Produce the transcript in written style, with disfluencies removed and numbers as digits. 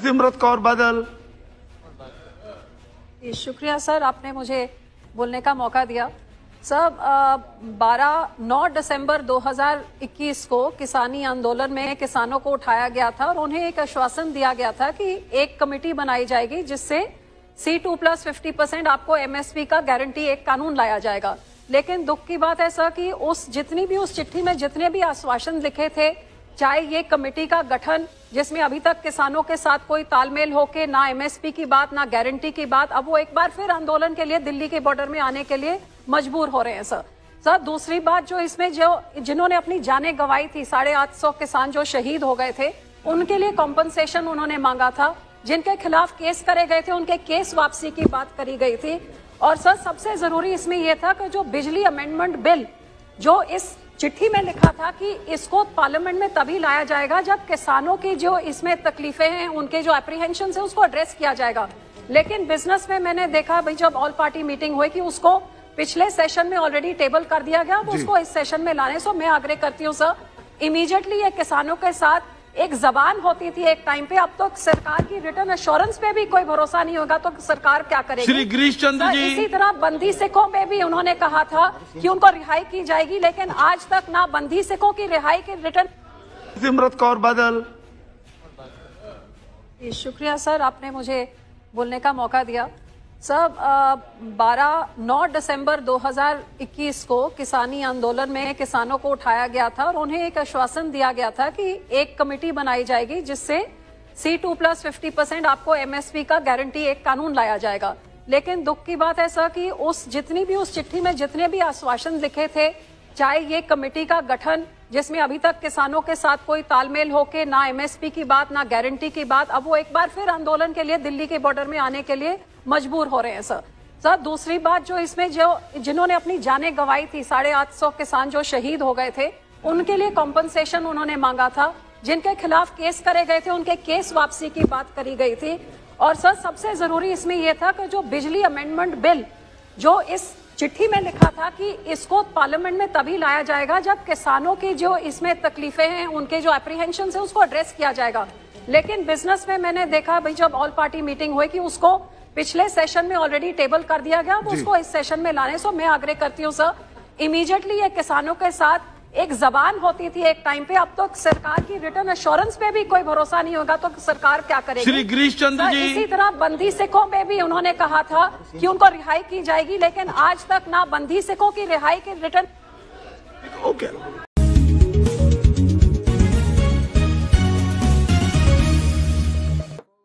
सिमरत कौर बादल। शुक्रिया सर, आपने मुझे बोलने का मौका दिया। सर 9 दिसंबर 2021 को किसानी आंदोलन में किसानों को उठाया गया था और उन्हें एक आश्वासन दिया गया था कि एक कमेटी बनाई जाएगी जिससे C2+50% आपको MSP का गारंटी एक कानून लाया जाएगा। लेकिन दुख की बात है सर कि उस चिट्ठी में जितने भी आश्वासन लिखे थे, चाहे ये कमेटी का गठन जिसमें अभी तक किसानों के साथ कोई तालमेल होके ना MSP की बात ना गारंटी की बात, अब वो एक बार फिर आंदोलन के लिए दिल्ली के बॉर्डर में आने के लिए मजबूर हो रहे हैं सर। दूसरी बात जो इसमें जिन्होंने अपनी जानें गंवाई थी, 850 किसान जो शहीद हो गए थे, उनके लिए कॉम्पनसेशन उन्होंने मांगा था। जिनके खिलाफ केस करे गए थे उनके केस वापसी की बात करी गई थी। और सर सबसे जरूरी इसमें यह था कि जो बिजली अमेंडमेंट बिल जो इस चिट्ठी में लिखा था कि इसको पार्लियामेंट में तभी लाया जाएगा जब किसानों की जो इसमें तकलीफें हैं, उनके जो एप्रीहेंशन है उसको एड्रेस किया जाएगा। लेकिन बिजनेस में मैंने देखा भाई जब ऑल पार्टी मीटिंग हुई कि उसको पिछले सेशन में ऑलरेडी टेबल कर दिया गया, अब उसको इस सेशन में लाने। सो मैं आग्रह करती हूँ सर, इमीडिएटली ये किसानों के साथ एक जबान होती थी एक टाइम पे, अब तो सरकार की रिटर्न एश्योरेंस पे भी कोई भरोसा नहीं होगा तो सरकार क्या करेगी। श्री गिरीश चंद्र जी। इसी तरह बंदी सिखों में भी उन्होंने कहा था कि उनको रिहाई की जाएगी, लेकिन आज तक ना बंदी सिखों की रिहाई की रिटर्न। सिमरत कौर बादल। शुक्रिया सर, आपने मुझे बोलने का मौका दिया। सर 9 दिसंबर 2021 को किसानी आंदोलन में किसानों को उठाया गया था और उन्हें एक आश्वासन दिया गया था कि एक कमेटी बनाई जाएगी जिससे C2+50% आपको MSP का गारंटी एक कानून लाया जाएगा। लेकिन दुख की बात है सर कि उस चिट्ठी में जितने भी आश्वासन लिखे थे, चाहे ये कमेटी का गठन जिसमें अभी तक किसानों के साथ कोई तालमेल होके ना MSP की बात ना गारंटी की बात, अब वो एक बार फिर आंदोलन के लिए दिल्ली के बॉर्डर में आने के लिए मजबूर हो रहे हैं सर। दूसरी बात जो इसमें जिन्होंने अपनी जानें गंवाई थी, 850 किसान जो शहीद हो गए थे, उनके लिए कॉम्पनसेशन उन्होंने मांगा था। जिनके खिलाफ केस करे गए थे उनके केस वापसी की बात करी गई थी। और सर सबसे जरूरी इसमें यह था कि जो बिजली अमेंडमेंट बिल जो इस चिट्ठी में लिखा था कि इसको पार्लियामेंट में तभी लाया जाएगा जब किसानों की जो इसमें तकलीफें हैं, उनके जो एप्रीहेंशन है उसको एड्रेस किया जाएगा। लेकिन बिजनेस में मैंने देखा भाई जब ऑल पार्टी मीटिंग हुई कि उसको पिछले सेशन में ऑलरेडी टेबल कर दिया गया, अब उसको इस सेशन में लाने। सो मैं आग्रह करती हूँ सर, इमीडिएटली ये किसानों के साथ एक जबान होती थी एक टाइम पे, अब तो सरकार की रिटर्न एश्योरेंस पे भी कोई भरोसा नहीं होगा तो सरकार क्या करेगी। श्री गिरीश चंद्र जी। इसी तरह बंदी सिखों में भी उन्होंने कहा था कि उनको रिहाई की जाएगी, लेकिन आज तक ना बंदी सिखों की रिहाई की रिटर्न। ओके।